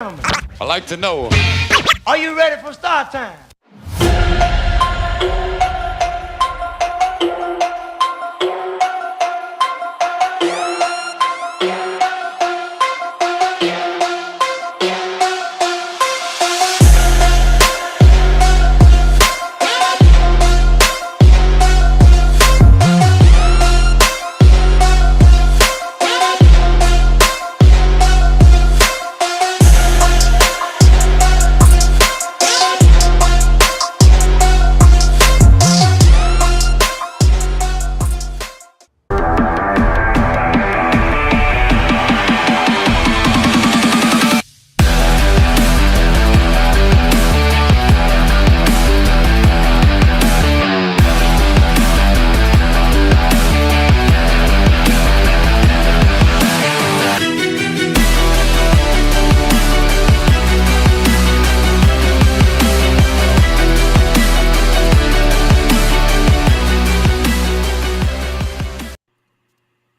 I like to know. Are you ready for start time?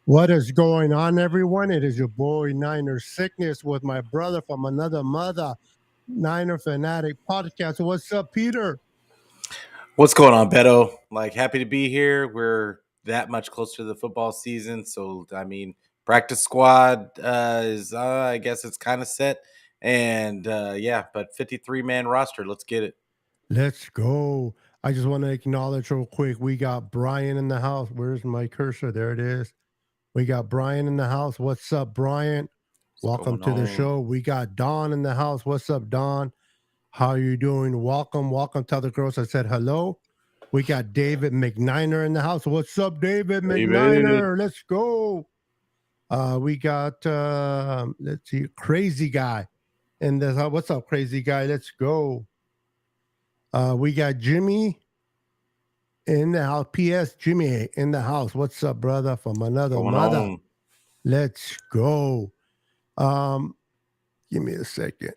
What is going on, everyone? It is your boy Niner Sickness with my brother from another mother, Niner Fanatic Podcast. What's up, Peter? What's going on, Beto? Happy to be here. We're that much closer to the football season. So, practice squad is, I guess it's kind of set. And, but 53-man roster. Let's get it. Let's go. I just want to acknowledge real quick, we got Brian in the house. Where's my cursor? There it is. We got Brian in the house. What's up, Brian? Welcome to the show. We got Don in the house. What's up, Don? How are you doing? Welcome. Tell the girls I said hello. We got David McNiner in the house. What's up, David McNiner? Let's go. We got, let's see, Crazy Guy in the house. What's up, Crazy Guy? Let's go. We got Jimmy in the house. P.S. Jimmy in the house. What's up, brother? From another mother. Let's go. Give me a second.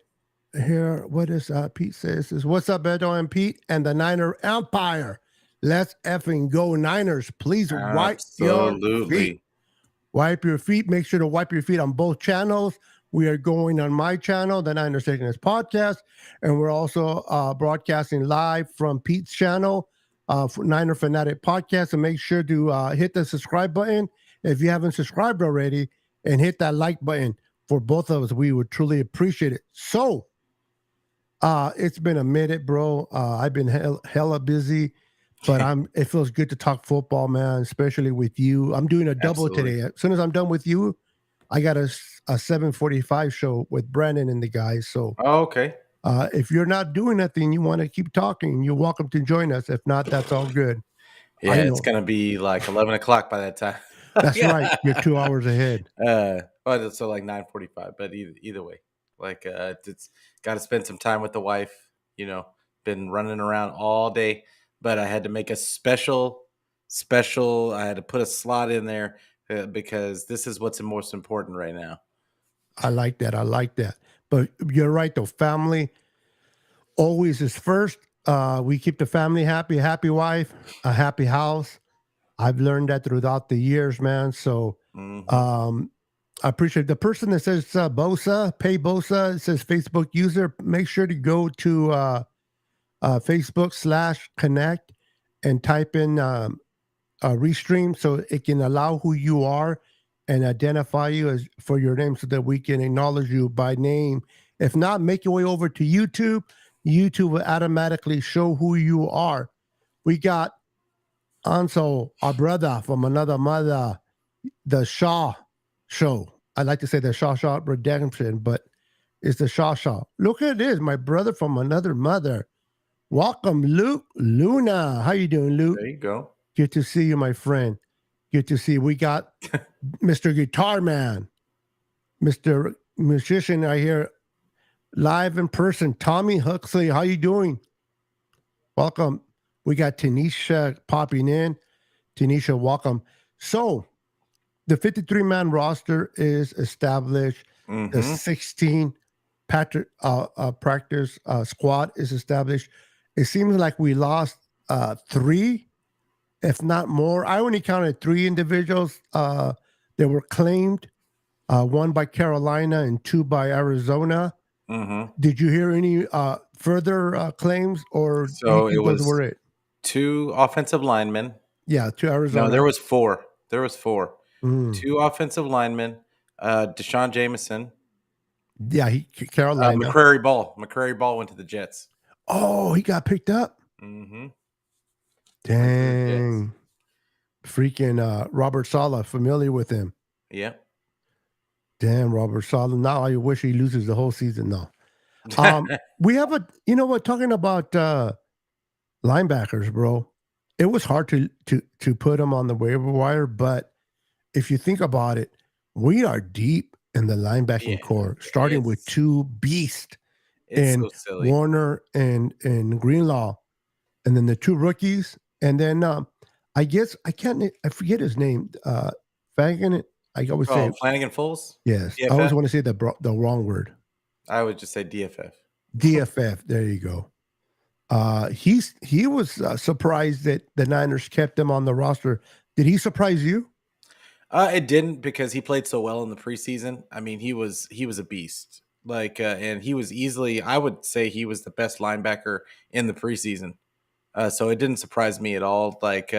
Here, what is Pete says is what's up, Beto and Pete and the Niner Empire. Let's effing go, Niners. Please wipe your feet. Wipe your feet. Make sure to wipe your feet on both channels. We are going on my channel, the Niner Sickness Podcast, and we're also broadcasting live from Pete's channel, for Niner Fanatic Podcast. And make sure to hit the subscribe button if you haven't subscribed already, and hit that like button for both of us. We would truly appreciate it. So, it's been a minute, bro. I've been hella busy, but it feels good to talk football, man, especially with you. I'm doing a double today. As soon as I'm done with you, I got a 7:45 show with Brandon and the guys. So, okay. If you're not doing nothing, you want to keep talking, you're welcome to join us. If not, that's all good. Yeah, it's going to be like 11 o'clock by that time. That's right. You're 2 hours ahead. So 9:45, but either way, it's got to spend some time with the wife, been running around all day, but I had to make a special, I had to put a slot in there because this is what's most important right now. I like that. But you're right, though. Family always is first. We keep the family happy, a happy wife, a happy house. I've learned that throughout the years, man. So I appreciate the person that says Bosa, pay Bosa. It says Facebook user. Make sure to go to Facebook/connect and type in restream so it can allow who you are and identify you as for your name so that we can acknowledge you by name. If not, make your way over to YouTube. YouTube will automatically show who you are. We got Ansel, our brother from another mother, the Shaw Show. I like to say the Shaw Redemption, but it's the Shaw. Look at this, my brother from another mother. Welcome, Luke Luna. How you doing, Luke? There you go. Good to see you, my friend. Good to see you. We got Mr. Guitar Man, Mr. Musician. I hear live in person. Tommy Huxley, how you doing? Welcome. We got Tanisha popping in. Tanisha, welcome. So, the 53-man roster is established. The 16 practice squad is established. It seems like we lost 3, if not more. I only counted 3 individuals that were claimed, 1 by Carolina and 2 by Arizona. Mm-hmm. Did you hear any further claims, or do you So it think those was were it? 2 offensive linemen. Yeah, to No, Arizona. there was 4. There was 4. Mm. 2 offensive linemen, Deshaun Jameson, Yeah, Carolina. McCrary Ball. McCrary Ball went to the Jets. Oh, he got picked up. Mm-hmm. Went to the Jets. Dang. Freaking Robert Sala, familiar with him. Yep. Damn, Robert Sala. Now I wish he loses the whole season. No. We have you know what, talking about linebackers, bro. It was hard to put them on the waiver wire, but if you think about it, we are deep in the linebacking Yeah. core, starting with It's 2 beasts it's in so silly. Warner and Greenlaw, and then the 2 rookies, and then I guess I forget his name. Fagan. I always say Oh, Flanagan Fools? yes. I always DFF? want to say the wrong word. I would just say DFF. DFF. There you go. He was surprised that the Niners kept him on the roster. Did he surprise you? It didn't because he played so well in the preseason. I mean, he was a beast. Like, and he was easily, I would say, he was the best linebacker in the preseason. So it didn't surprise me at all. Like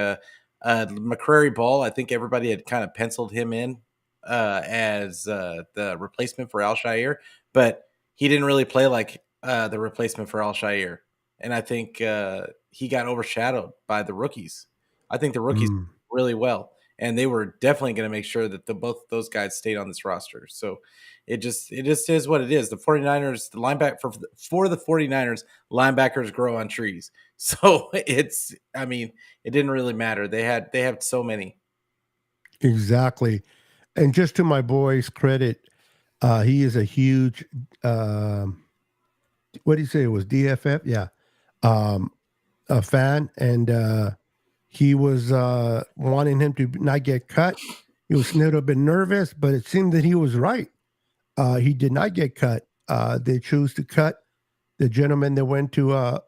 McCrary Ball, I think everybody had kind of penciled him in as the replacement for Al-Shaair, but he didn't really play like the replacement for Al-Shaair. And I think he got overshadowed by the rookies. I think the rookies Mm. really well, and they were definitely going to make sure that both those guys stayed on this roster. So it just is what it is. The 49ers, the linebacker for the 49ers, linebackers grow on trees. So I mean, it didn't really matter. They have so many. Exactly. And just to my boy's credit, he is a huge what do you say it was, DFF? Yeah. Um, a fan, and he was wanting him to not get cut. He was a little bit nervous, but it seemed that he was right. He did not get cut. They chose to cut the gentleman that went to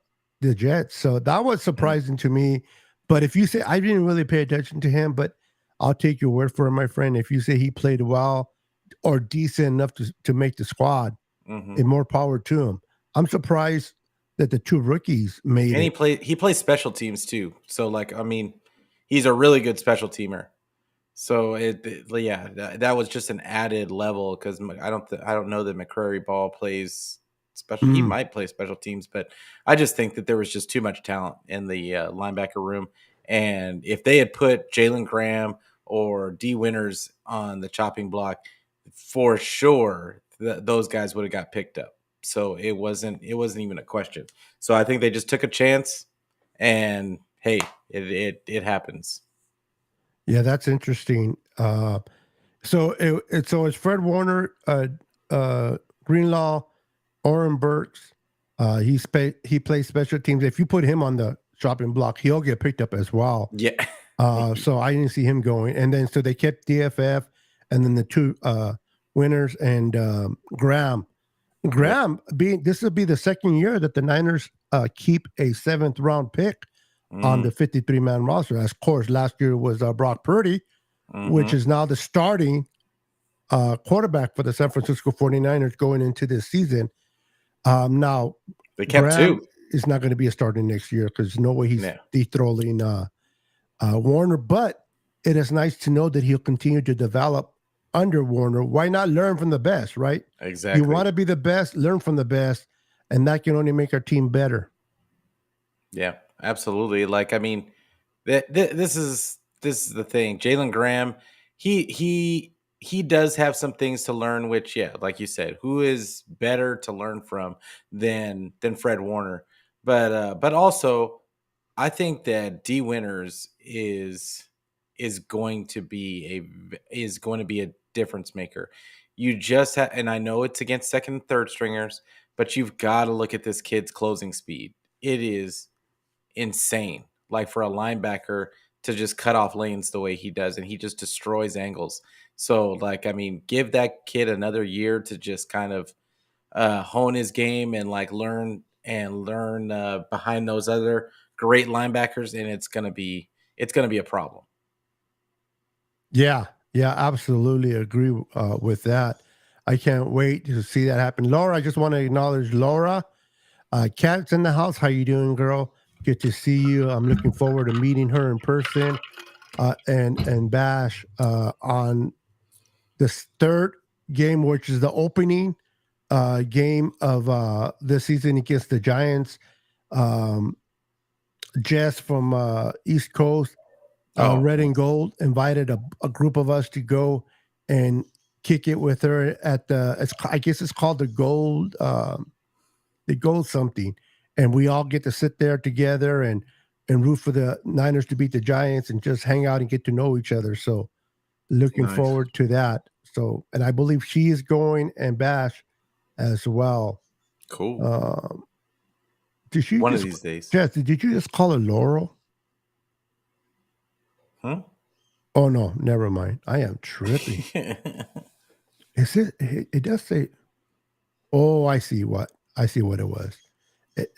the Jets. So that was Mm. surprising to me. But if you say, I didn't really pay attention to him, but I'll take your word for it, my friend. If you say he played well or decent enough to make the squad, Hmm. and more power to him. I'm surprised that the 2 rookies made And it. he plays special teams too. So like, I mean, he's a really good special teamer. So yeah, that was just an added level because I don't know that McCrary Ball plays special. He Mm. might play special teams, but I just think that there was just too much talent in the linebacker room. And if they had put Jalen Graham or D Winters on the chopping block, for sure those guys would have got picked up. So it wasn't even a question. So I think they just took a chance, and hey, it happens. Yeah, that's interesting. So it's Fred Warner, Greenlaw, Oren Burks. He plays special teams. If you put him on the chopping block, he'll get picked up as well. Yeah. So I didn't see him going. And then so they kept DFF, and then the 2 winners and Graham. Yep. Graham, this will be the second year that the Niners keep a 7th round pick on Mm, the 53-man roster. Of course, last year was Brock Purdy, which mhm. is now the starting quarterback for the San Francisco 49ers going into this season. Now, They kept Graham 2. is not going to be a starter next year because no way he's Yeah, dethrowing Warner, but it is nice to know that he'll continue to develop under Warner. Why not learn from the best, right? You exactly. want to be the best, learn from the best, and that can only make our team better. Yeah, absolutely. Like, I mean, this is the thing. Jalen Graham, he does have some things to learn. Which, yeah, like you said, who is better to learn from than Fred Warner? But also, I think that D Winters is going to be a difference maker. You just have, and I know it's against second and third stringers, but you've got to look at this kid's closing speed. It is insane. Like for a linebacker to just cut off lanes the way he does, and he just destroys angles. So, like, I mean, give that kid another year to just kind of hone his game and like learn behind those other great linebackers, and it's gonna be a problem. Yeah, yeah, absolutely agree with that. I can't wait to see that happen. Laura, I just want to acknowledge Laura. Kat's in the house. How you doing, girl? Good to see you. I'm looking forward to meeting her in person. And Bash on this third game, which is the opening game of this season against the Giants. Jess from East Coast, Red and Gold, invited a group of us to go and kick it with her at I guess it's called the Gold something, and we all get to sit there together and root for the Niners to beat the Giants and just hang out and get to know each other. So looking forward to that. So, and I believe she is going and Bash as well. Cool. Did you One of these days. Jess, did you just call her Laurel? Huh? Oh no, never mind. I am tripping. Is it? It does say. Oh, I see what it was.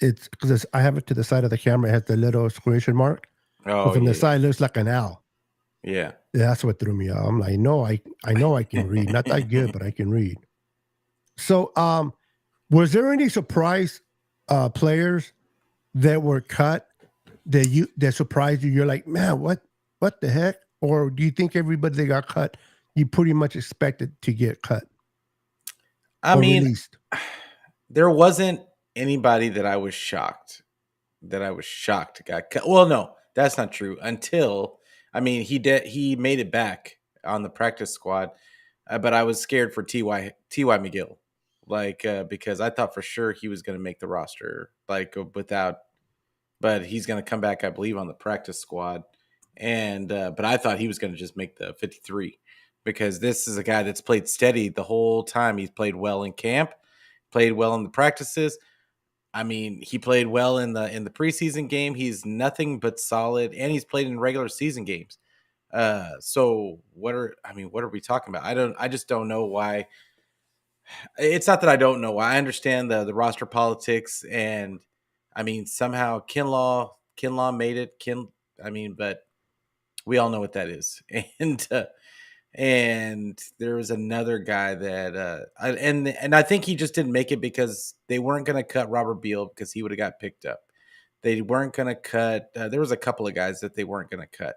It's because I have it to the side of the camera. It has the little exclamation mark. Oh, from the side, it looks like an owl. Yeah, that's what threw me off. I'm like, no, I know I can read. Not that good, but I can read. So, was there any surprise players that were cut that surprised you? You're like, man, what the heck? Or do you think everybody that got cut, you pretty much expected to get cut? I mean, released? There wasn't anybody that I was shocked got cut. Well, no, that's not true. Until he made it back on the practice squad, but I was scared for Ty McGill, because I thought for sure he was going to make the roster, but he's going to come back, I believe, on the practice squad, and but I thought he was going to just make the 53 because this is a guy that's played steady the whole time. He's played well in camp, played well in the practices. I mean, he played well in the preseason game. He's nothing but solid, and he's played in regular season games. So what are we talking about? I just don't know why. It's not that I don't know why. I understand the roster politics, and I mean somehow Kinlaw made it. But we all know what that is, and there was another guy that and I think he just didn't make it because they weren't going to cut Robert Beal because he would have got picked up. They weren't going to cut. There was a couple of guys that they weren't going to cut,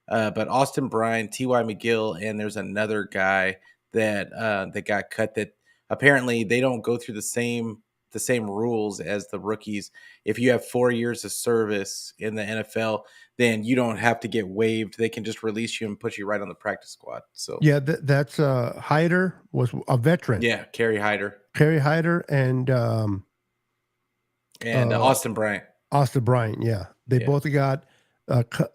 but Austin Bryant, Ty McGill, and there's another guy that got cut that apparently they don't go through the same rules as the rookies. If you have 4 years of service in the NFL, then you don't have to get waived. They can just release you and put you right on the practice squad. So yeah, that's Hyder was a veteran. Yeah, Kerry Hyder and Austin Bryant. Austin Bryant, yeah, they both got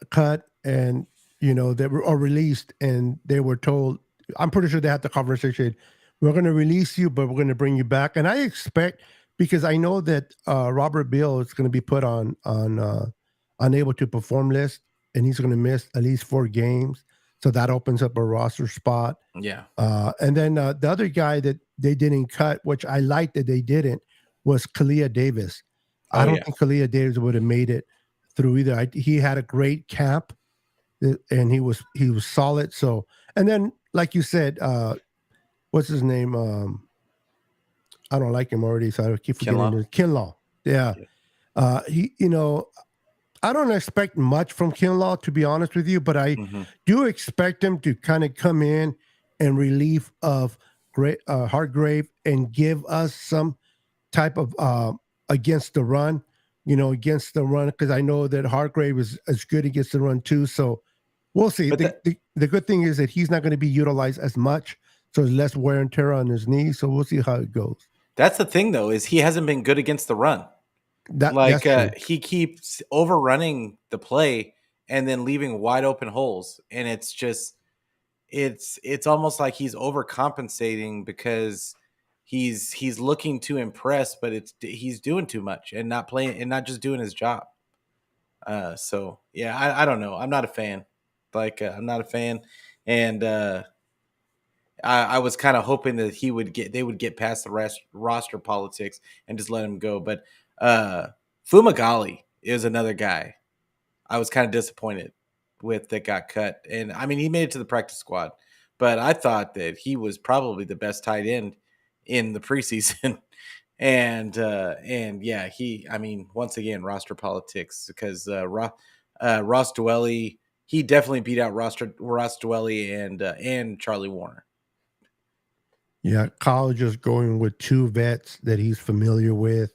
cut, and they were released, and they were told. I'm pretty sure they had the conversation. We're going to release you, but we're going to bring you back. And I expect, because I know that Robert Beal is going to be put on unable to perform list, and he's going to miss at least 4 games. So that opens up a roster spot. Yeah. And then the other guy that they didn't cut, which I like that they didn't, was Kalia Davis. I don't think Kalia Davis would have made it through either. He had a great camp, and he was solid. So, and then like you said, what's his name? I don't like him already, so I keep forgetting his Kinlaw. Yeah. He, I don't expect much from Kinlaw, to be honest with you, but I do expect him to kind of come in and relief of Hargrave and give us some type of against the run, because I know that Hargrave is as good against the run too. So we'll see. The good thing is that he's not going to be utilized as much, so there's less wear and tear on his knees. So we'll see how it goes. That's the thing, though, is he hasn't been good against the run. He keeps overrunning the play and then leaving wide open holes, and it's just it's almost like he's overcompensating because he's looking to impress, but he's doing too much and not playing and not just doing his job. So yeah, I don't know. I'm not a fan. I'm not a fan, and I was kind of hoping that they would get past the roster politics and just let him go. But Fumagalli is another guy I was kind of disappointed with that got cut. And I mean, he made it to the practice squad, but I thought that he was probably the best tight end in the preseason. And yeah, I mean, once again, roster politics, because Ross Dwelly, he definitely beat out Ross Dwelly and Charlie Warner. Yeah, Kyle just going with two vets that he's familiar with.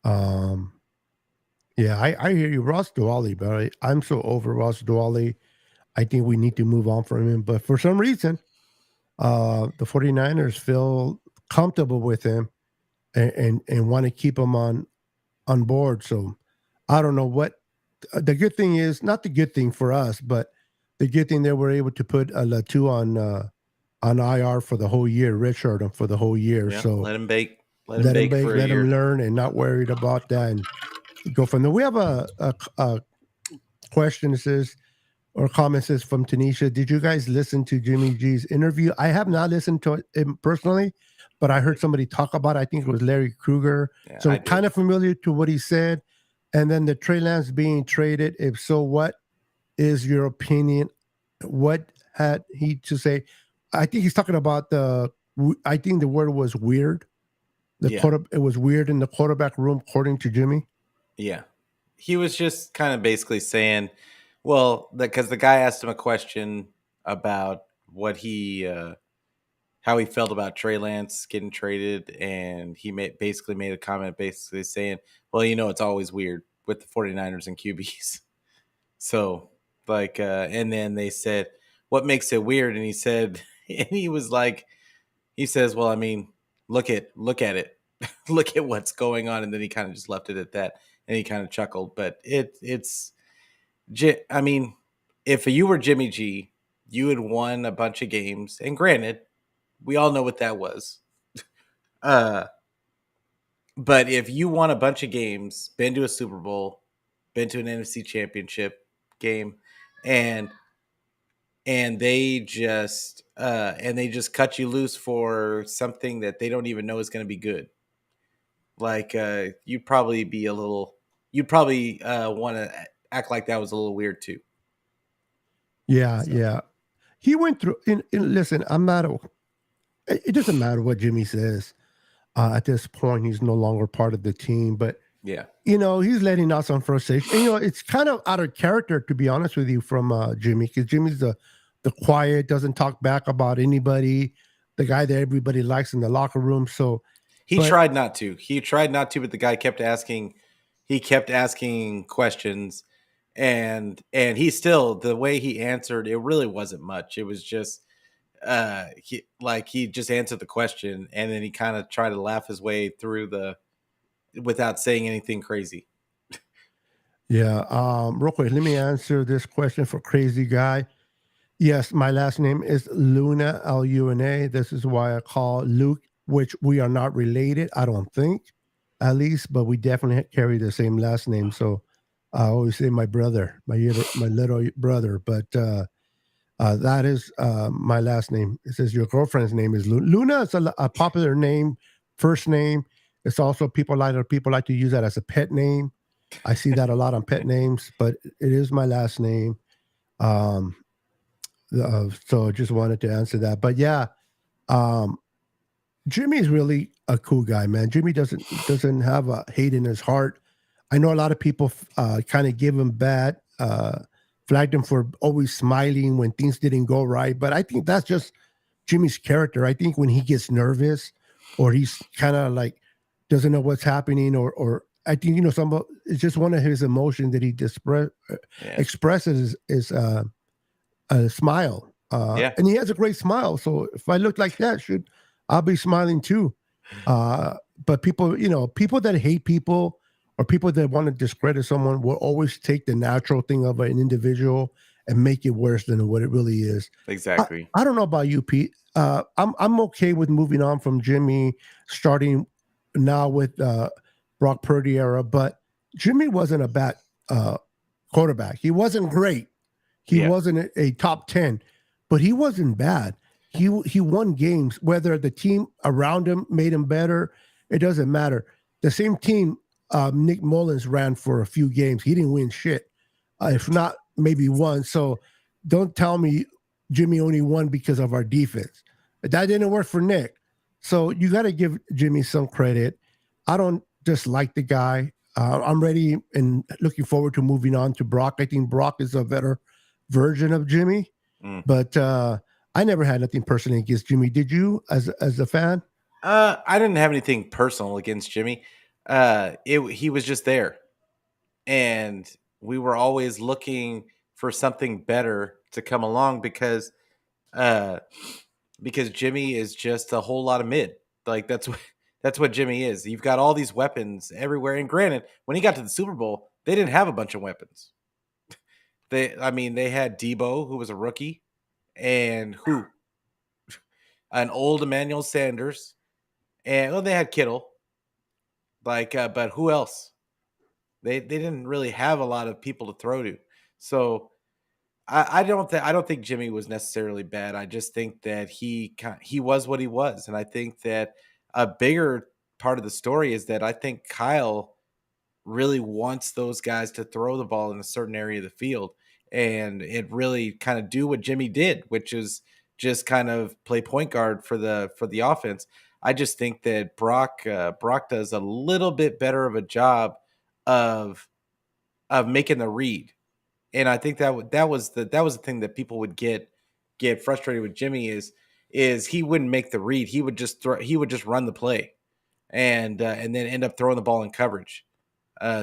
Yeah, I hear you, Ross Dwelly, but I'm so over Ross Dwelly. I think we need to move on from him. But for some reason, the 49ers feel comfortable with him and want to keep him on board. So I don't know what the good thing is. Not the good thing for us, but the good thing that we're able to put Latu on IR for the whole year, redshirt him for the whole year. Yeah, so let him bake. Let him bake, let him learn, and not worried about that. And go from there. We have a question that says, or comment says from Tanisha, did you guys listen to Jimmy G's interview? I have not listened to it personally, but I heard somebody talk about it. I think it was Larry Krueger. Yeah, so kind of familiar to what he said. And then the Trey Lance being traded. If so, what is your opinion? What had he to say? I think he's talking about I think the word was weird. It was weird in the quarterback room, according to Jimmy. Yeah. He was just kind of basically saying, well, because the guy asked him a question about what how he felt about Trey Lance getting traded, and he basically made a comment basically saying, well, it's always weird with the 49ers and QBs. So, and then they said, what makes it weird? And he said, and he was like, he says, well, I mean, look at it. Look at what's going on. And then he kind of just left it at that, and he kind of chuckled. But I mean, if you were Jimmy G, you had won a bunch of games. And granted, we all know what that was. But if you won a bunch of games, been to a Super Bowl, been to an NFC Championship game, and they just cut you loose for something that they don't even know is going to be good. You'd probably want to act like that was a little weird too. Yeah. He went through. Listen, it doesn't matter what Jimmy says. At this point, he's no longer part of the team. But yeah, he's letting out some frustration. And, it's kind of out of character, to be honest with you, from Jimmy, because Jimmy's the quiet, doesn't talk back about anybody, the guy that everybody likes in the locker room. So he tried not to. But the guy kept asking. He kept asking questions, and he still, the way he answered, it really wasn't much. It was just he just answered the question, and then he kind of tried to laugh his way through without saying anything crazy. Yeah. Real quick, let me answer this question for Crazy Guy. Yes, my last name is Luna, Luna. This is why I call Luke, which we are not related, I don't think, at least, but we definitely carry the same last name. So I always say my brother, my little brother, but that is my last name. It says your girlfriend's name is Luna. Luna is a popular name, first name. It's also people like to use that as a pet name. I see that a lot on pet names, but it is my last name. So just wanted to answer that. But yeah, Jimmy's really a cool guy, man. Jimmy doesn't have a hate in his heart. I know a lot of people kind of give him bad, flagged him for always smiling when things didn't go right. But I think that's just Jimmy's character. I think when he gets nervous or he's kind of like doesn't know what's happening, or I think it's just one of his emotions that he expresses is a smile. And he has a great smile. So if I look like that, I'll be smiling too. But people that hate people or people that want to discredit someone will always take the natural thing of an individual and make it worse than what it really is. Exactly. I don't know about you, Pete. I'm okay with moving on from Jimmy, starting now with Brock Purdy era, but Jimmy wasn't a bad quarterback. He wasn't great. He wasn't a top 10, but he wasn't bad. He won games, whether the team around him made him better. It doesn't matter. The same team Nick Mullins ran for a few games. He didn't win shit. If not, maybe one. So don't tell me Jimmy only won because of our defense. That didn't work for Nick. So you got to give Jimmy some credit. I don't dislike the guy. I'm ready and looking forward to moving on to Brock. I think Brock is a better version of Jimmy, but I never had nothing personal against Jimmy. Did you, as a fan? I didn't have anything personal against Jimmy. He was just there, and we were always looking for something better to come along because Jimmy is just a whole lot of mid. Like that's what Jimmy is. You've got all these weapons everywhere. And granted, when he got to the Super Bowl, they didn't have a bunch of weapons. They had Debo, who was a rookie, and an old Emmanuel Sanders, and they had Kittle. But who else? They didn't really have a lot of people to throw to. So I don't think Jimmy was necessarily bad. I just think that he was what he was, and I think that a bigger part of the story is that I think Kyle really wants those guys to throw the ball in a certain area of the field, and it really kind of do what Jimmy did, which is just kind of play point guard for the offense. I just think that Brock does a little bit better of a job of making the read. And I think that was the thing that people would get frustrated with Jimmy is he wouldn't make the read. He would just run the play, and then end up throwing the ball in coverage.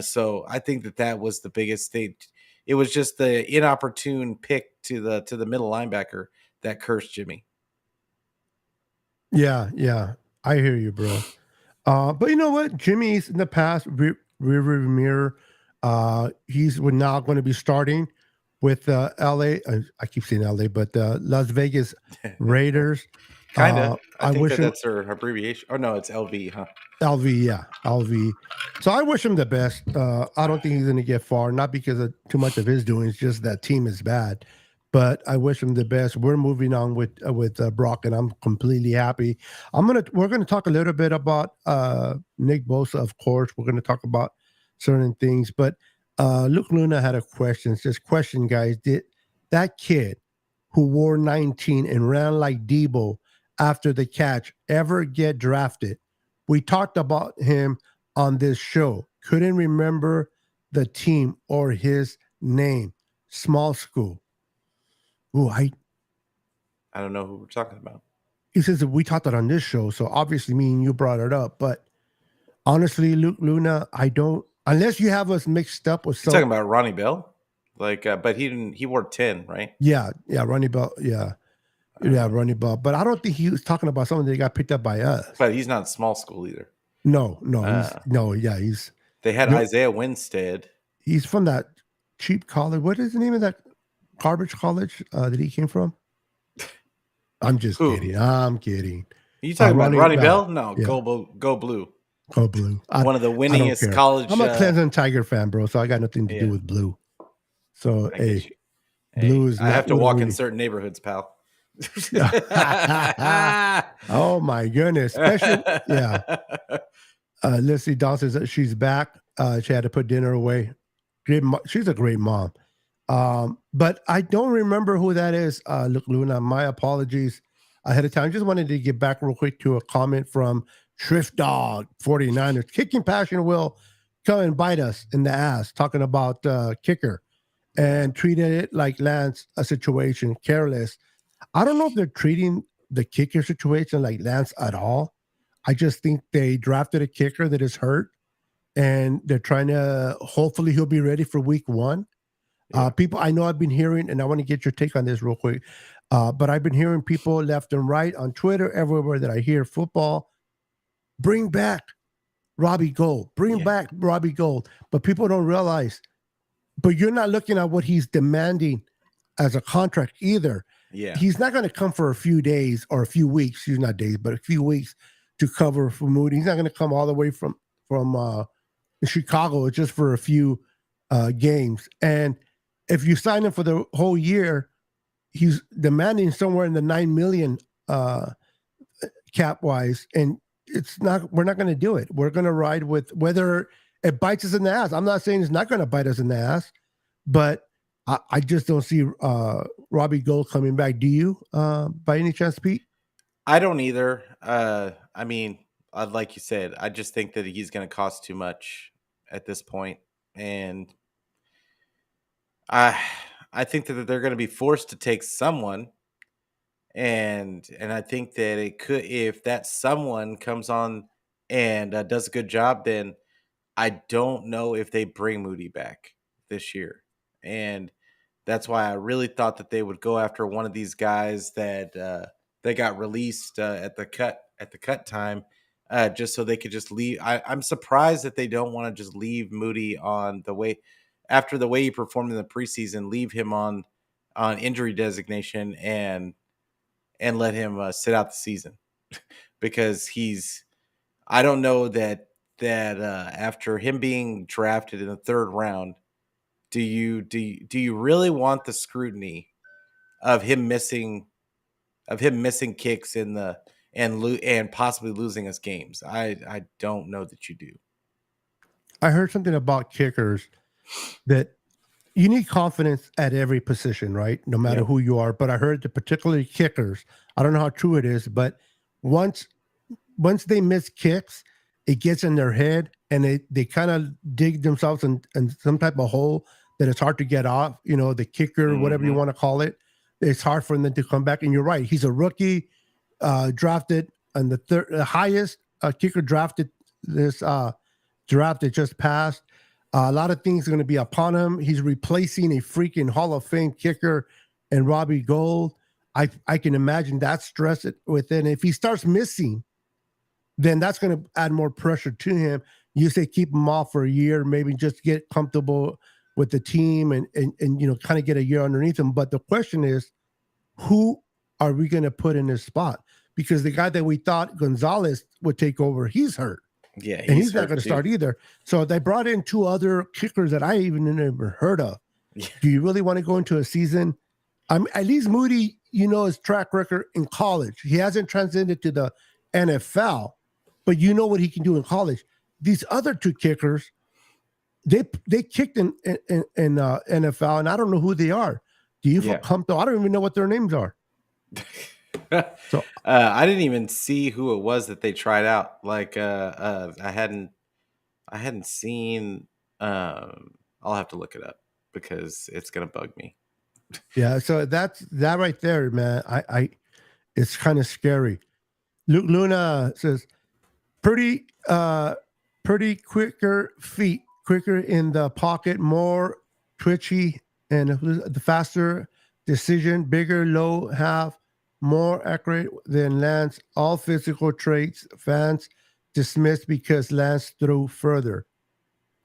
So I think that was the biggest thing. It was just the inopportune pick to the middle linebacker that cursed Jimmy. Yeah, I hear you, bro. But you know what? Jimmy's in the past rear mirror. He's now going to be starting with LA. I keep saying LA, but Las Vegas Raiders. Kind of. I think that's her abbreviation. Oh no, it's LV, huh? LV, yeah, LV. So I wish him the best. I don't think he's going to get far, not because of too much of his doing. It's just that team is bad. But I wish him the best. We're moving on with Brock, and I'm completely happy. We're gonna talk a little bit about Nick Bosa, of course. We're gonna talk about certain things, but Luke Luna had a question. It says, question, guys, did that kid who wore 19 and ran like Debo after the catch ever get drafted? We talked about him on this show. Couldn't remember the team or his name. Small school. Ooh, I don't know who we're talking about. He says that we talked that on this show, so obviously me and you brought it up. But honestly, Luke Luna, I don't. Unless you have us mixed up with something. Talking about Ronnie Bell, but he didn't. He wore 10, right? Yeah, Ronnie Bell. Yeah, Ronnie Bell. But I don't think he was talking about someone that got picked up by us. But he's not small school either. No. He's. They had Isaiah Winstead. He's from that cheap college. What is the name of that garbage college that he came from? I'm just kidding. I'm kidding. Are you talking about Ronnie Bell? No, yeah. Go Blue. Go Blue. One of the winningest college. I'm a Clemson Tiger fan, bro, so I got nothing to do with blue. So, blue is. I have to walk in certain neighborhoods, pal. Oh my goodness! Yeah. Let's see. Dawn says that she's back. She had to put dinner away. She's a great mom. But I don't remember who that is. Look, Luna, my apologies ahead of time. I just wanted to get back real quick to a comment from Shrift Dog 49ers. Kicking passion will come and bite us in the ass, talking about kicker and treated it like Lance a situation, careless. I don't know if they're treating the kicker situation like Lance at all. I just think they drafted a kicker that is hurt and they're trying to, hopefully he'll be ready for week 1. People, I know I've been hearing, and I want to get your take on this real quick, but I've been hearing people left and right on Twitter, everywhere that I hear football, bring back Robbie Gould, bring back Robbie Gould. But people don't realize, but you're not looking at what he's demanding as a contract either. Yeah. He's not going to come for a few days or a few weeks, not days, but a few weeks to cover for Moody. He's not going to come all the way from Chicago just for a few games. And if you sign him for the whole year, he's demanding somewhere in the $9 million cap wise, and we're not going to do it. We're going to ride with whether it bites us in the ass. I'm not saying it's not going to bite us in the ass, but I just don't see Robbie Gold coming back. Do you, by any chance, Pete? I don't either. I mean, like you said, I just think that he's going to cost too much at this point, and I I think that they're going to be forced to take someone, and I think that it could, if that someone comes on and does a good job, then I don't know if they bring Moody back this year, and that's why I really thought that they would go after one of these guys that they got released at the cut time, just so they could just leave. I'm surprised that they don't want to just leave Moody on the way after the way he performed in the preseason, leave him on injury designation and let him sit out the season because he's. I don't know that after him being drafted in the third round, do you really want the scrutiny of him missing kicks in the and possibly losing us games? I don't know that you do. I heard something about kickers that you need confidence at every position, right? No matter who you are. But I heard that particularly kickers, I don't know how true it is, but once they miss kicks, it gets in their head and they kind of dig themselves in some type of hole that it's hard to get off. You know, the kicker, whatever you want to call it, it's hard for them to come back. And you're right. He's a rookie, drafted on the highest kicker drafted this draft that just passed. A lot of things are going to be upon him. He's replacing a freaking Hall of Fame kicker and Robbie Gold. I can imagine that stress within. If he starts missing, then that's going to add more pressure to him. You say keep him off for a year, maybe just get comfortable with the team and you know, kind of get a year underneath him. But the question is, who are we going to put in his spot? Because the guy that we thought Gonzalez would take over, he's hurt. Yeah, and he's not going to start either. So they brought in two other kickers that I even never heard of. Yeah. Do you really want to go into a season? At least Moody, you know, his track record in college. He hasn't transcended to the NFL, but you know what he can do in college. These other two kickers, they kicked in NFL, and I don't know who they are. Do you feel comfortable? I don't even know what their names are. So I didn't even see who it was that they tried out. Like I hadn't seen. I'll have to look it up because it's gonna bug me. Yeah, so that right there, man. I it's kind of scary. Luke Luna says, pretty quicker feet, quicker in the pocket, more twitchy, and the faster decision, bigger low half, more accurate than Lance. All physical traits fans dismissed because Lance threw further.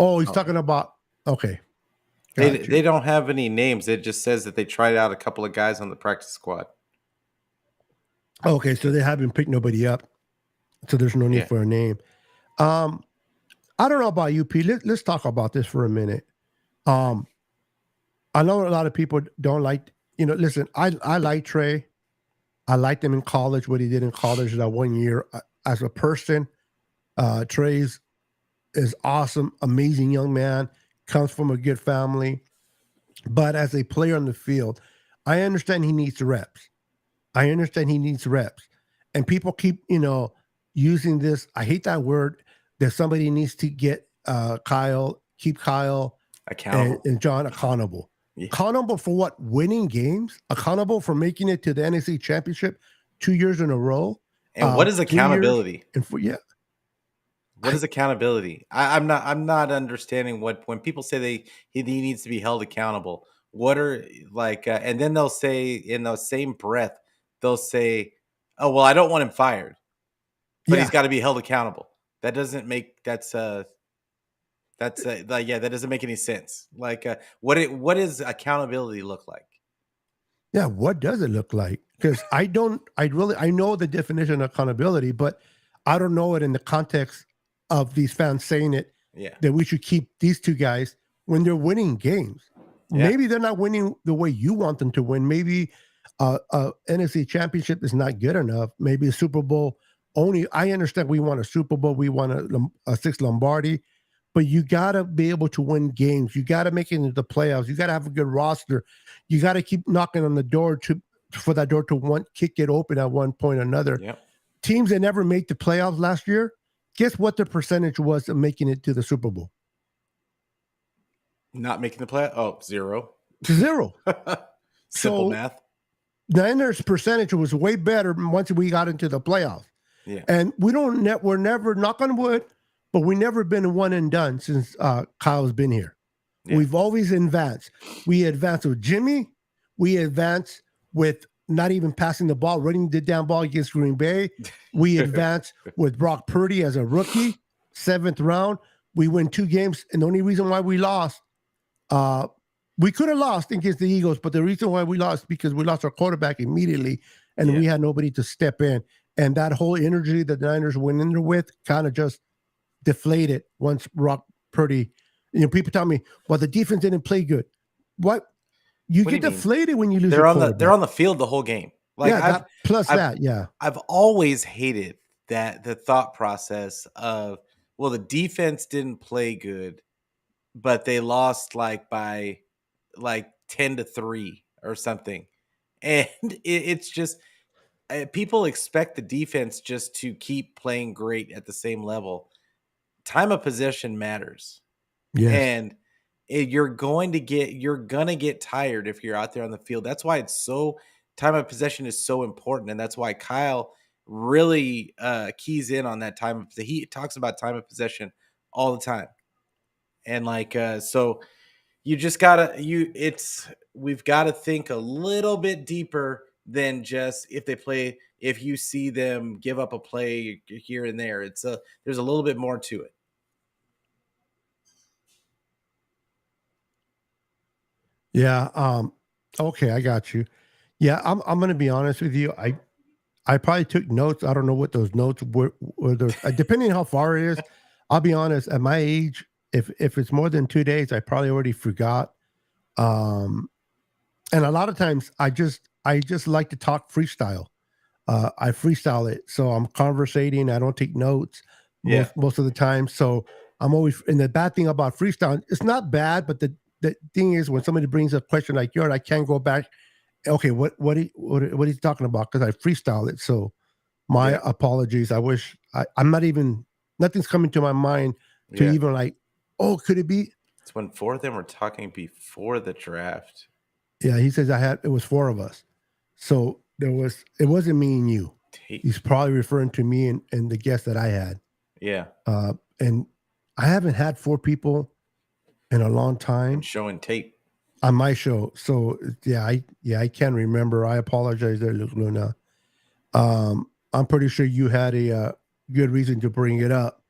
Oh, he's talking about, okay. They don't have any names. It just says that they tried out a couple of guys on the practice squad. Okay, so they haven't picked nobody up. So there's no need for a name. I don't know about you, Pete. Let's talk about this for a minute. I know a lot of people don't like, you know, listen, I like Trey. I liked him in college, what he did in college that 1 year. As a person, Trey's is awesome, amazing young man, comes from a good family. But as a player on the field, I understand he needs reps. And people keep, you know, using this. I hate that word, that somebody needs to get keep Kyle accountable and John accountable. Yeah. Accountable for what? Winning games? Accountable for making it to the NFC Championship 2 years in a row? And what is accountability? What is accountability? I'm not understanding when people say he needs to be held accountable. What are like, and then they'll say in the same breath, they'll say, "Oh well, I don't want him fired, but he's got to be held accountable." That doesn't make that doesn't make any sense. Like, what does accountability look like? Yeah, what does it look like? Because I know the definition of accountability, but I don't know it in the context of these fans saying it. Yeah, that we should keep these two guys when they're winning games. Yeah. Maybe they're not winning the way you want them to win. Maybe NFC Championship is not good enough. Maybe a Super Bowl only. I understand we want a Super Bowl. We want a 6 Lombardi. but you got to be able to win games. You got to make it into the playoffs. You got to have a good roster. You got to keep knocking on the door for that door to kick it open at one point or another. Yep. Teams that never made the playoffs last year, guess what the percentage was of making it to the Super Bowl? Not making the play? Oh, 0. 0. Simple math. Niners percentage was way better once we got into the playoffs. Yeah. And we're never, knock on wood, but we never been one and done since Kyle's been here. Yeah. We've always advanced. We advanced with Jimmy. We advanced with not even passing the ball, running the down ball against Green Bay. We advanced with Brock Purdy as a rookie, 7th round. We win 2 games, and the only reason why we lost, we could have lost against the Eagles, but the reason why we lost because we lost our quarterback immediately, and we had nobody to step in. And that whole energy that the Niners went in there with kind of just deflated once Brock Purdy. People tell me, well, the defense didn't play good. What get deflated when you lose. They're on the field the whole game. Like I've always hated the thought process of, well, the defense didn't play good, but they lost by 10-3 or something, and it's just people expect the defense just to keep playing great at the same level. Time of possession matters. Yes. And you're gonna get tired if you're out there on the field. That's why time of possession is so important, and that's why Kyle really keys in on that time. He talks about time of possession all the time, and so you just we've got to think a little bit deeper than just if you see them give up a play here and there. There's a little bit more to it. Yeah. Okay, I got you. Yeah, I'm going to be honest with you. I probably took notes. I don't know what those notes were depending on how far it is. I'll be honest. At my age, if it's more than 2 days, I probably already forgot. And a lot of times, I just like to talk freestyle. I freestyle it, so I'm conversating. I don't take notes most of the time. So I'm always. And the bad thing about freestyle, it's not bad, but the thing is, when somebody brings a question like yours, I can't go back. Okay, what he's talking about because I freestyle it. So my apologies. I wish I'm not even. Nothing's coming to my mind to even oh, could it be? It's when 4 of them were talking before the draft. Yeah, he says it was 4 of us. So it wasn't me and you. He's probably referring to me and the guest that I had. Yeah. And I haven't had 4 people in a long time. And showing tape on my show. So I can't remember. I apologize there, Luna. I'm pretty sure you had a good reason to bring it up.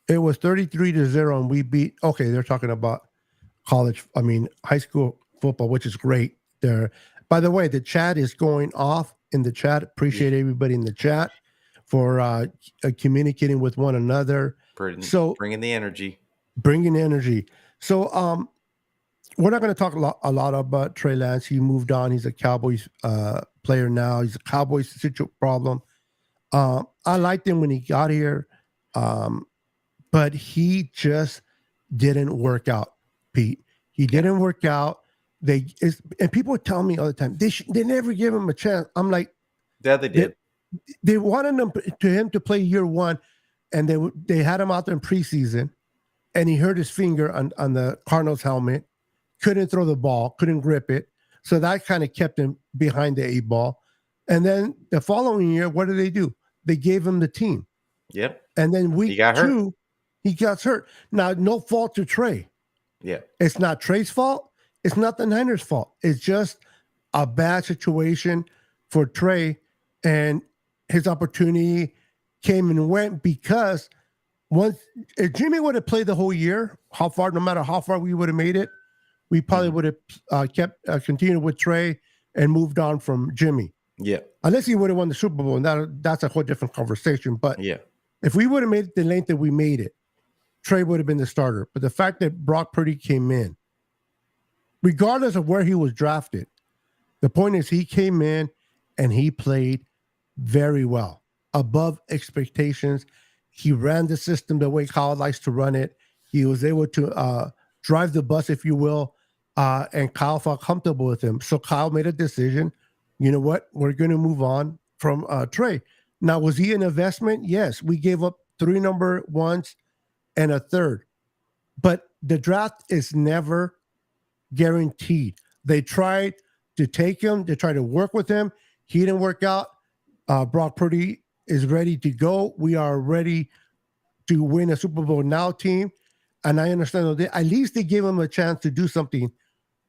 It was 33-0, and we beat. Okay, they're talking about high school football, which is great. There. By the way, the chat is going off in the chat. Appreciate everybody in the chat for communicating with one another. Bringing the energy. So, we're not going to talk a lot about Trey Lance. He moved on. He's a Cowboys player now. He's a Cowboys problem. I liked him when he got here, but he just didn't work out, Pete. He didn't work out. And people tell me all the time, they never give him a chance. I'm like, yeah, they did. They wanted him to play year 1, and they had him out there in preseason, and he hurt his finger on the Cardinals helmet, couldn't throw the ball, couldn't grip it. So that kind of kept him behind the 8 ball. And then the following year, what did they do? They gave him the team. Yep. And then week 2, he got hurt. Now, no fault to Trey. Yeah. It's not Trey's fault. It's not the Niners' fault. It's just a bad situation for Trey, and his opportunity came and went because if Jimmy would have played the whole year, no matter how far we would have made it, we probably would have continued with Trey and moved on from Jimmy. Yeah. Unless he would have won the Super Bowl, and that's a whole different conversation. But if we would have made it the length that we made it, Trey would have been the starter. But the fact that Brock Purdy came in, regardless of where he was drafted, the point is he came in and he played very well, above expectations. He ran the system the way Kyle likes to run it. He was able to drive the bus, if you will, and Kyle felt comfortable with him. So Kyle made a decision. You know what? We're going to move on from Trey. Now, was he an investment? Yes. We gave up 3 number ones and a third. But the draft is never guaranteed. They tried to take him. They tried to work with him. He didn't work out. Brock Purdy is ready to go. We are ready to win a Super Bowl now team. And I understand that at least they gave him a chance to do something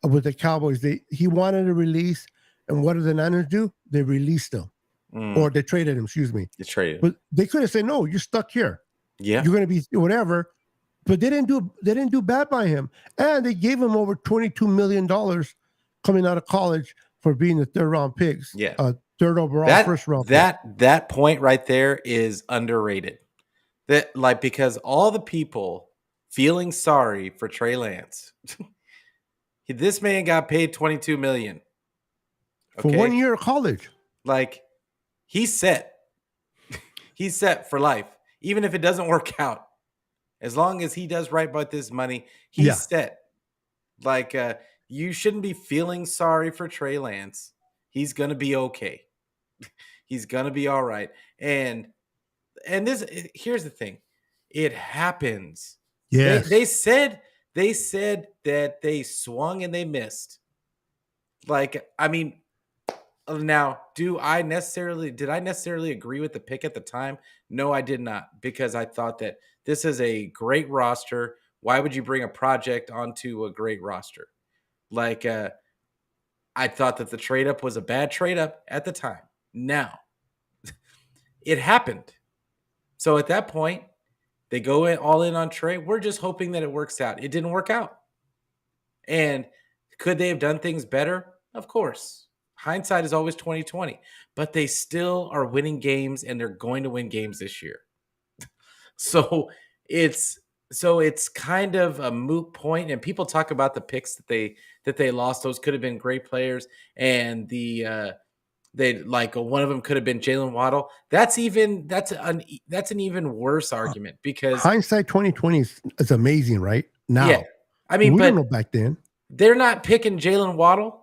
with the Cowboys. He wanted a release. And what did the Niners do? They released him. Or they traded him, excuse me. They traded him. But they could have said, no, you're stuck here. Yeah. You're going to be whatever. But they didn't do bad by him. And they gave him over $22 million coming out of college for being the 3rd round picks. Yeah. Third overall, first round. That point right there is underrated. Because all the people feeling sorry for Trey Lance, this man got paid $22 million. Okay? For 1 year of college. Like, he's set. He's set for life. Even if it doesn't work out. As long as he does right by this money, he's set. Like, you shouldn't be feeling sorry for Trey Lance. He's going to be okay. He's going to be all right. And this, here's the thing. It happens. Yes. They said that they swung and they missed. Like, I mean, now, did I necessarily agree with the pick at the time? No, I did not, because I thought that this is a great roster. Why would you bring a project onto a great roster? Like, I thought that the trade up was a bad trade up at the time. Now, it happened. So at that point, they go all in on Trey. We're just hoping that it works out. It didn't work out. And could they have done things better? Of course. Hindsight is always 20/20, but they still are winning games, and they're going to win games this year. So it's kind of a moot point, and people talk about the picks that they lost. Those could have been great players, and one of them could have been Jalen Waddle. That's an even worse argument, because hindsight 2020 is amazing, right? Now, yeah, I mean, we but don't know back then. They're not picking Jalen Waddle.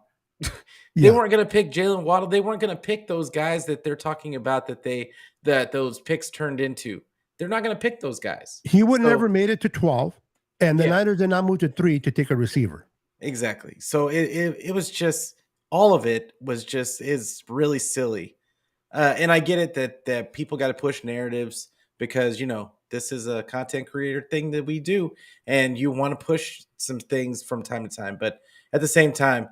They weren't going to pick Jalen Waddle. They weren't going to pick those guys that they're talking about that those picks turned into. They're not going to pick those guys. He would never made it to 12, and the Niners did not move to 3 to take a receiver. Exactly. So it was just, all of it is really silly. And I get it that people got to push narratives, because, this is a content creator thing that we do, and you want to push some things from time to time. But at the same time,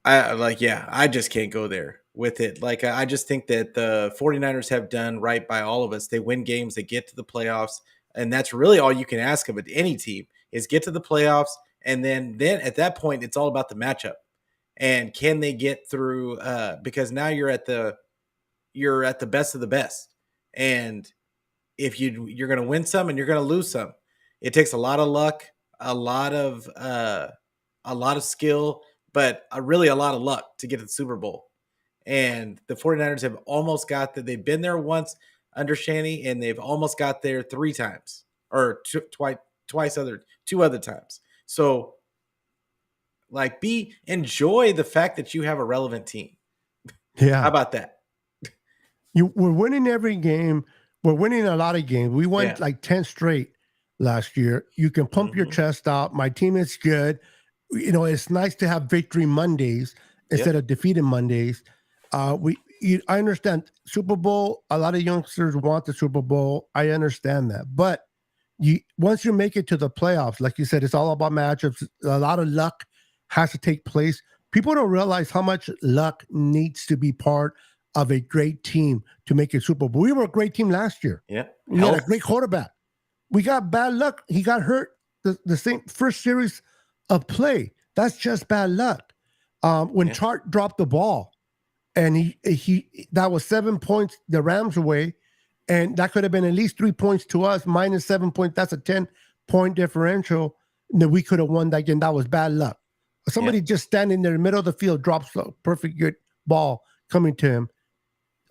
I just can't go there with it. Like, I just think that the 49ers have done right by all of us. They win games, they get to the playoffs, and that's really all you can ask of any team, is get to the playoffs. And then at that point, it's all about the matchup. And can they get through, because now you're at the best of the best. And if you're going to win some and you're going to lose some, it takes a lot of luck, a lot of skill, but really a lot of luck to get to the Super Bowl. And the 49ers have almost got that. They've been there once under Shanny, and they've almost got there 3 times, or two other times. So, enjoy the fact that you have a relevant team. Yeah. How about that? We're winning every game. We're winning a lot of games. We won 10 straight last year. You can pump your chest out. My team is good. It's nice to have victory Mondays instead of defeated Mondays. I understand Super Bowl. A lot of youngsters want the Super Bowl. I understand that. But once you make it to the playoffs, like you said, it's all about matchups. A lot of luck has to take place. People don't realize how much luck needs to be part of a great team to make it Super Bowl. We were a great team last year. Yeah. We had a great quarterback. We got bad luck. He got hurt the same first series of play. That's just bad luck. When Chart dropped the ball, and he that was 7 points the Rams away, and that could have been at least 3 points to us, minus 7 points. That's a 10-point differential that we could have won that game. That was bad luck. Somebody just standing there in the middle of the field drops a perfect good ball coming to him.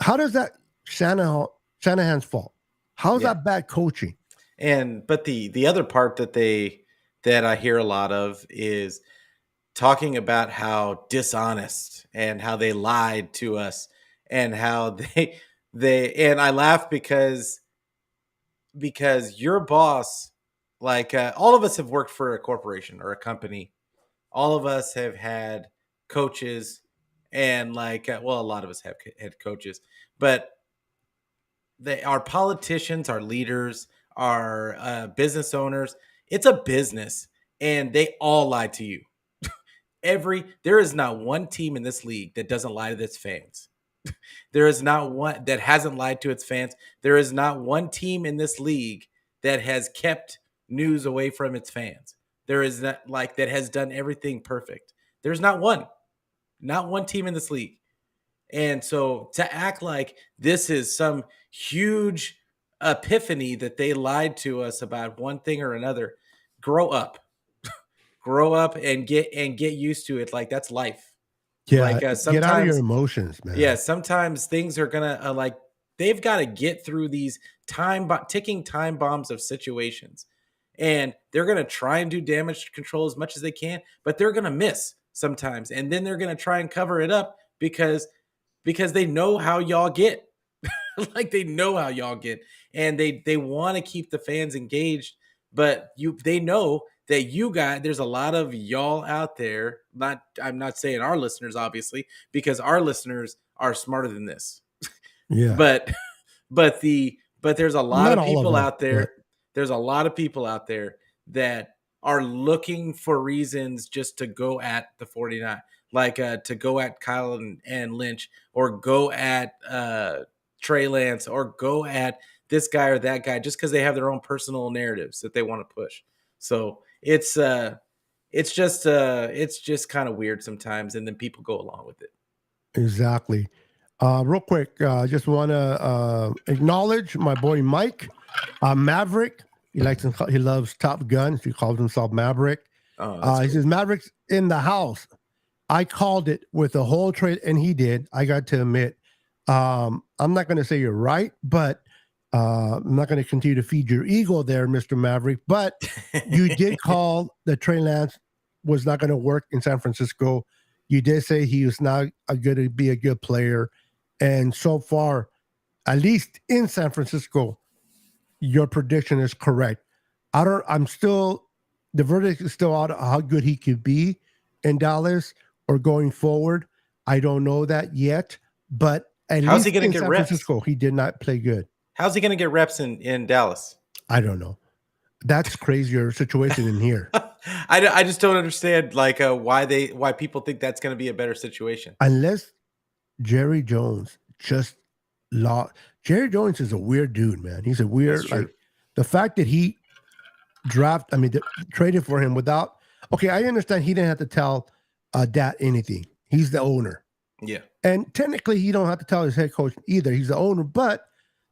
How does that Shanahan's fault? How's that bad coaching? But the other part that I hear a lot of is talking about how dishonest and how they lied to us and how they and I laugh because your boss, like all of us have worked for a corporation or a company. All of us have had coaches and a lot of us have had coaches, but our politicians, our leaders, our business owners, it's a business and they all lie to you. There is not one team in this league that doesn't lie to its fans. There is not one that hasn't lied to its fans. There is not one team in this league that has kept news away from its fans. There is not that has done everything perfect. There's not one team in this league. And so to act like this is some huge epiphany that they lied to us about one thing or another, grow up. Grow up and get used to it. Like that's life. Yeah, get out of your emotions, man. Yeah, sometimes things are gonna they've got to get through these ticking time bombs of situations, and they're gonna try and do damage control as much as they can, but they're gonna miss sometimes, and then they're gonna try and cover it up because they know how y'all get. Like they know how y'all get, and they want to keep the fans engaged, but they know that there's a lot of y'all out there. I'm not saying our listeners, obviously, because our listeners are smarter than this. Yeah. But there's a lot of people out there. There's a lot of people out there that are looking for reasons just to go at the 49, to go at Kyle and Lynch, or go at Trey Lance, or go at this guy or that guy, just because they have their own personal narratives that they want to push. So it's just kind of weird sometimes, and then people go along with it. Exactly. Real quick, I just want to acknowledge my boy Mike, Maverick. He loves Top Gun. He calls himself Maverick. He says Maverick's in the house. I called it with the whole trade, and he did. I got to admit, I'm not going to say you're right, but I'm not going to continue to feed your ego there, Mr. Maverick. But you did call that Trey Lance was not going to work in San Francisco. You did say he was not going to be a good player. And so far, at least in San Francisco, your prediction is correct. The verdict is still out of how good he could be in Dallas or going forward. I don't know that yet, but how's he going to get reps? Francisco, he did not play good. How's he going to get reps in Dallas? I don't know. That's crazier situation in here. I just don't understand why people think that's going to be a better situation. Unless Jerry Jones Jerry Jones is a weird dude, man. He's a weird, the fact that he traded for him without, okay, I understand he didn't have to tell Dat anything. He's the owner. Yeah. And technically he don't have to tell his head coach either. He's the owner, but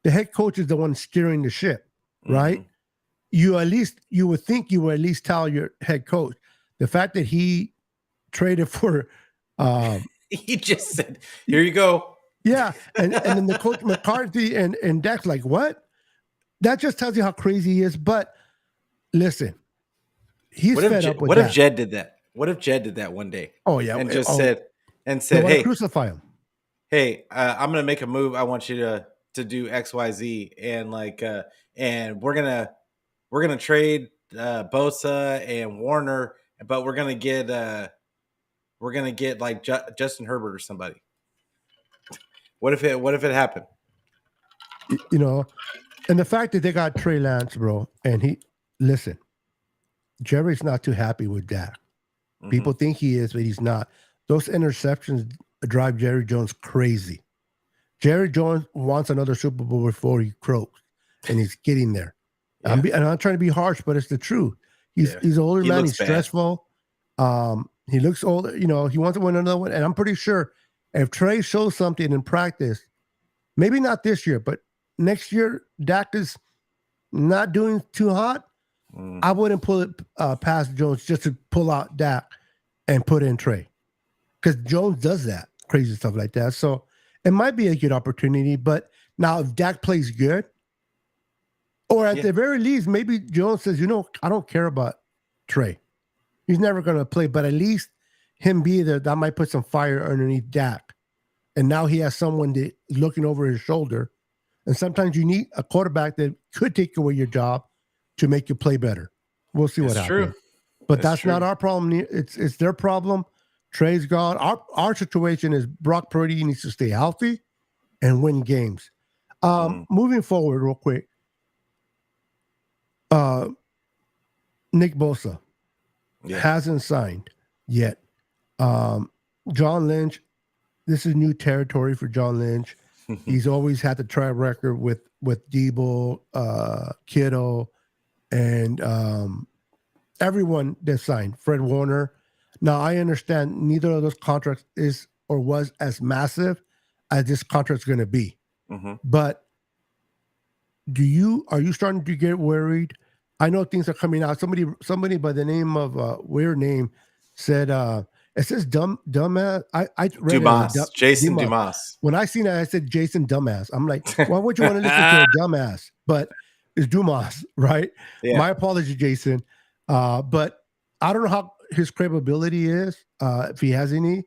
the head coach is the one steering the ship, right? Mm-hmm. You would think you would at least tell your head coach. The fact that he traded for he just said, "Here you go." Yeah, and then the coach McCarthy and Dak's like, what? That just tells you how crazy he is. But listen, he's fed up with that. What if Jed did that? What if Jed did that one day? Oh yeah, and said, "Hey, crucify him. Hey, I'm gonna make a move. I want you to do X, Y, Z, and and we're gonna trade Bosa and Warner, but we're gonna get Justin Herbert or somebody." What if it happened? And the fact that they got Trey Lance, bro, and Jerry's not too happy with that. Mm-hmm. People think he is, but he's not. Those interceptions drive Jerry Jones crazy. Jerry Jones wants another Super Bowl before he croaks, and he's getting there. Yeah. I'm not trying to be harsh, but it's the truth. He's an older man. He's stressful. He looks older. He wants to win another one, and I'm pretty sure if Trey shows something in practice, maybe not this year, but next year, Dak is not doing too hot. I wouldn't pull it past Jones just to pull out Dak and put in Trey, because Jones does that crazy stuff like that. So it might be a good opportunity. But now, if Dak plays good, at the very least, maybe Jones says, I don't care about Trey. He's never going to play, but at least him be there, that might put some fire underneath Dak. And now he has someone looking over his shoulder. And sometimes you need a quarterback that could take away your job to make you play better. We'll see what happens. But that's not our problem. It's their problem. Trey's gone. Our situation is Brock Purdy needs to stay healthy and win games. Moving forward real quick. Nick Bosa hasn't signed yet. John Lynch, this is new territory for John Lynch. He's always had the track record with Debo, Kittle, and everyone that signed. Fred Warner. Now, I understand neither of those contracts is or was as massive as this contract's going to be. But are you starting to get worried? I know things are coming out. Somebody by the name of weird name said it says dumbass. I read Dumas, Jason Dumas. When I seen that, I said Jason Dumbass. I'm like, why would you want to listen to a dumbass? But it's Dumas, right? Yeah. My apology, Jason. But I don't know how his credibility is, if he has any.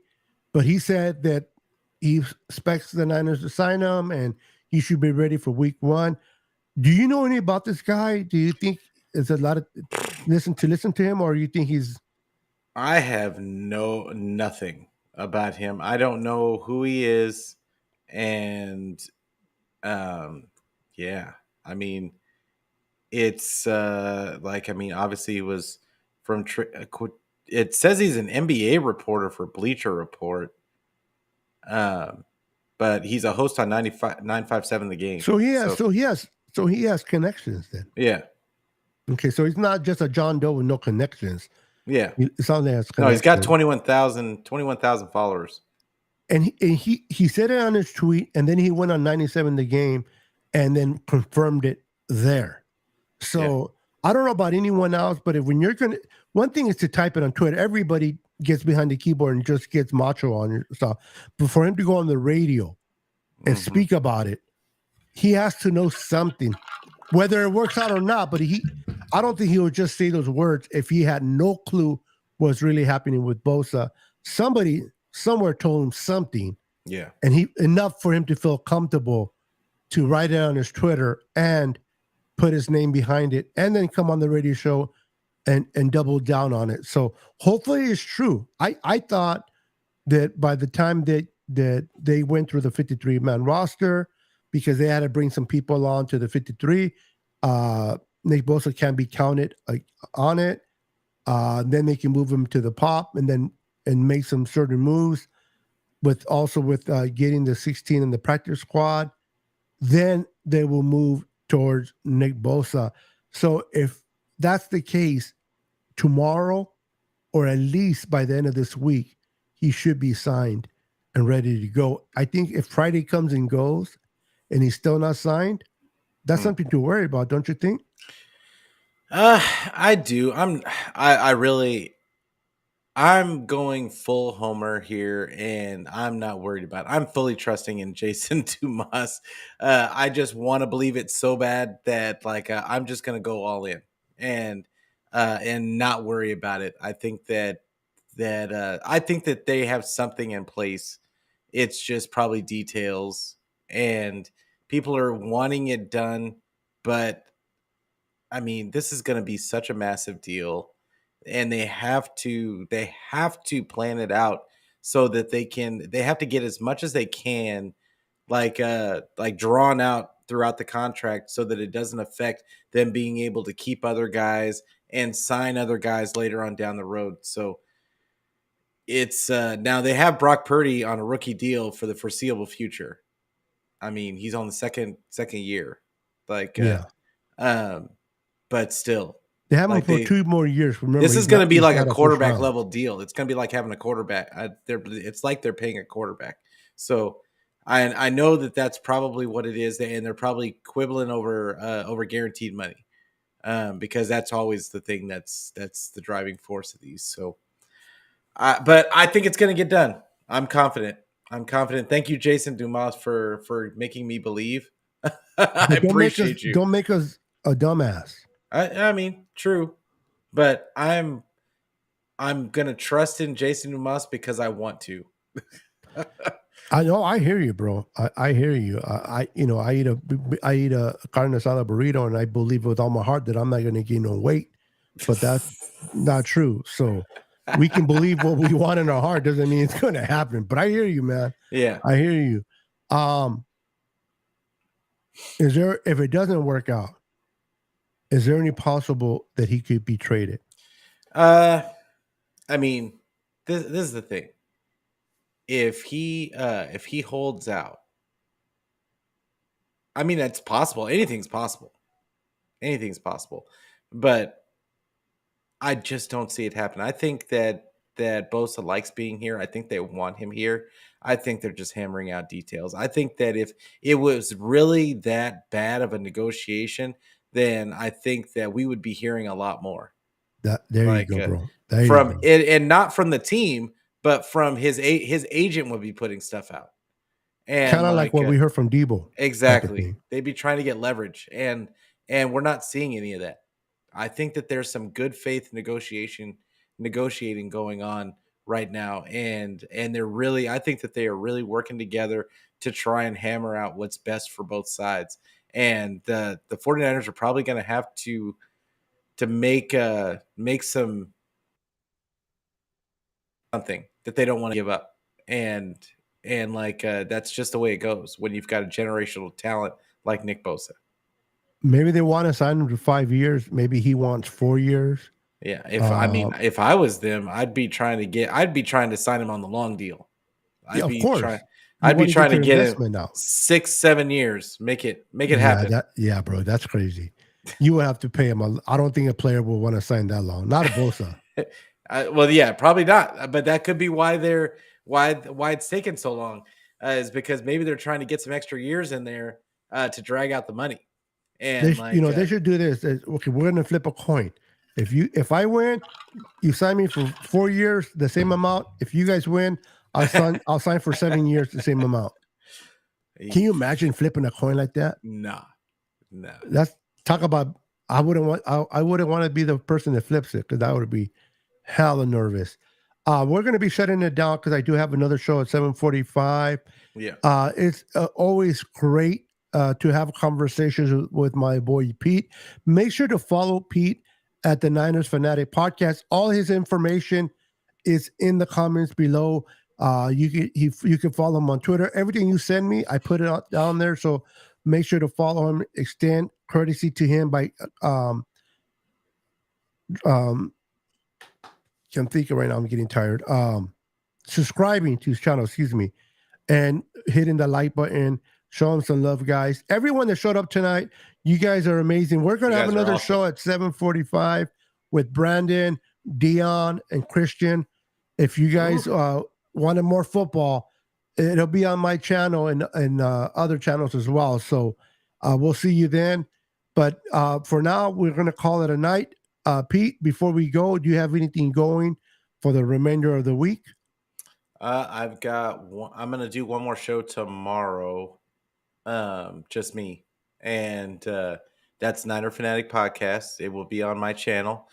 But he said that he expects the Niners to sign him, and he should be ready for week 1. Do you know any about this guy? Do you think it's a lot of listen to him, or you think he's? I have nothing about him. I don't know who he is, and yeah. I mean, it's obviously he was from. It says he's an NBA reporter for Bleacher Report. But he's a host on 957 The Game. So he has connections then. Yeah. Okay, so he's not just a John Doe with no connections. Yeah. It's on there. No, he's got 21,000 followers. And he said it on his tweet, and then he went on 97 The Game and then confirmed it there. So I don't know about anyone else, but one thing is to type it on Twitter. Everybody gets behind the keyboard and just gets macho on it stuff. But for him to go on the radio and speak about it, he has to know something, whether it works out or not. But I don't think he would just say those words if he had no clue what's really happening with Bosa. Somebody somewhere told him something. Yeah. And enough for him to feel comfortable to write it on his Twitter and put his name behind it and then come on the radio show and double down on it. So hopefully it's true. I thought that by the time that they went through the 53-man roster, because they had to bring some people on to the 53, Nick Bosa can be counted on it. Then they can move him to the POP and make some certain moves with getting the 16 in the practice squad. Then they will move towards Nick Bosa. So if that's the case, tomorrow, or at least by the end of this week, he should be signed and ready to go. I think if Friday comes and goes and he's still not signed, that's something to worry about, don't you think? I do. I'm going full homer here, and I'm not worried about it. I'm fully trusting in Jason Dumas. I just want to believe it so bad that I'm just going to go all in and not worry about it. I think that they have something in place. It's just probably details, and people are wanting it done. But I mean, this is going to be such a massive deal. And they have to plan it out so that they have to get as much as they can, like drawn out throughout the contract so that it doesn't affect them being able to keep other guys and sign other guys later on down the road. So it's now they have Brock Purdy on a rookie deal for the foreseeable future. I mean, he's on the second year, but still. They have him for 2 more years. Remember, this is going to be like a quarterback level deal. It's going to be like having a quarterback. It's like they're paying a quarterback. So I know that that's probably what it is, and they're probably quibbling over guaranteed money, because that's always the thing that's the driving force of these. So, but I think it's going to get done. I'm confident. Thank you, Jason Dumas, for making me believe. I appreciate you. Don't make us a dumbass. I mean, true, but I'm gonna trust in Jason Dumas because I want to. I know. I hear you, bro. I hear you. I eat a carne asada burrito, and I believe with all my heart that I'm not going to gain no weight. But that's not true. So we can believe what we want in our heart doesn't mean it's going to happen. But I hear you, man. Yeah, I hear you. Is there, if it doesn't work out, is there any possible that he could be traded? I mean, this is the thing. If he holds out, I mean, it's possible. Anything's possible. Anything's possible. But I just don't see it happen. I think that Bosa likes being here. I think they want him here. I think they're just hammering out details. I think that if it was really that bad of a negotiation, then I think that we would be hearing a lot more. There you go, bro. There From you go. it, and not from the team, but from his agent would be putting stuff out. And Kind of like what we heard from Debo. Exactly. They'd be trying to get leverage, and we're not seeing any of that. I think that there's some good faith negotiating going on right now, and they're really, I think that they are really working together to try and hammer out what's best for both sides. And the 49ers are probably going to have to make something that they don't want to give up. And that's just the way it goes when you've got a generational talent like Nick Bosa. Maybe they want to sign him to 5 years. Maybe he wants 4 years. Yeah, if I was them, I'd be trying to sign him on the long deal. Of course. I'd be trying to get him now. 6-7 years. Make it happen. Bro, that's crazy. You would have to pay him. I don't think a player will want to sign that long. Not a Bosa. Well, yeah, probably not. But that could be why it's taken so long, is because maybe they're trying to get some extra years in there to drag out the money. And they should do this. Okay, we're gonna flip a coin. If I win, you sign me for 4 years, the same amount. If you guys win, I'll sign for 7 years, the same amount. Can you imagine flipping a coin like that? No. That's talk about. I wouldn't want to be the person that flips it, because I would be hella nervous. We're going to be shutting it down because I do have another show at 7:45. Yeah. It's always great to have conversations with my boy Pete. Make sure to follow Pete at the Niners Fanatic Podcast. All his information is in the comments below. You can follow him on Twitter. Everything you send me, I put it down there. So make sure to follow him. Extend courtesy to him by I'm thinking right now, I'm getting tired. Subscribing to his channel, and hitting the like button. Show him some love, guys. Everyone that showed up tonight, you guys are amazing. We're going to have another show at 7:45 with Brandon, Dion, and Christian. If you guys wanted more football, it'll be on my channel and other channels as well. So we'll see you then. But for now, we're going to call it a night. Pete, before we go, do you have anything going for the remainder of the week? I've got one. I'm going to do one more show tomorrow. Just me. And that's Niner Fanatic Podcast. It will be on my channel.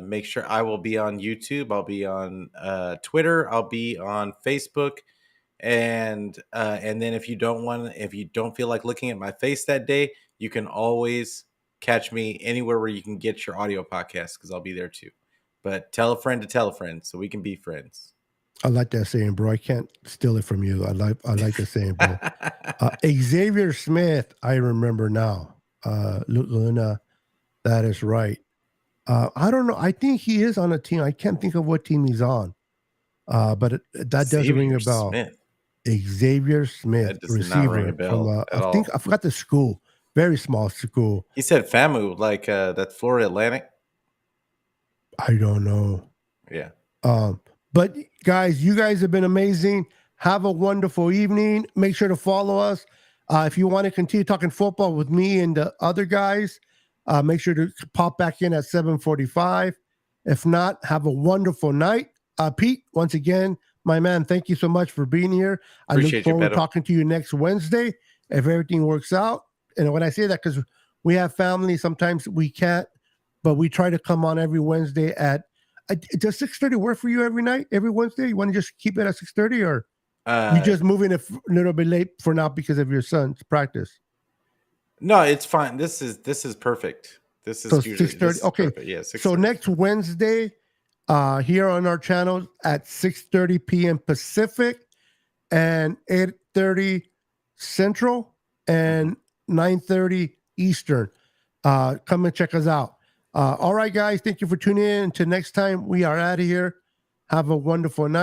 Make sure I will be on YouTube. I'll be on Twitter. I'll be on Facebook. And then if you don't feel like looking at my face that day, you can always catch me anywhere where you can get your audio podcast, because I'll be there too. But tell a friend to tell a friend so we can be friends. I like that saying, bro. I can't steal it from you. I like the saying, bro. Xavier Smith, I remember now. Luna, that is right. I don't know. I think he is on a team. I can't think of what team he's on. But that does ring a bell. Xavier Smith, receiver from I forgot the school. Very small school. He said FAMU, like that Florida Atlantic. I don't know. Yeah. But guys, you guys have been amazing. Have a wonderful evening. Make sure to follow us. If you want to continue talking football with me and the other guys, make sure to pop back in at 7:45. If not, have a wonderful night. Pete, once again, my man, thank you so much for being here. I look forward to talking to you next Wednesday if everything works out. And when I say that, because We have family. Sometimes we can't, but we try to come on every Wednesday at. Does 6:30 work for you every night, every Wednesday? You want to just keep it at 6:30, or you just moving it a little bit late for now because of your son's practice? No, it's fine. This is perfect. This is So usually 6:30. Okay. perfect. Yeah, 6:30. So next Wednesday, here on our channel at 6:30 p.m. Pacific and 8:30 Central and 9:30 Eastern. Come and check us out. All right, guys. Thank you for tuning in. Until next time, we are out of here. Have a wonderful night.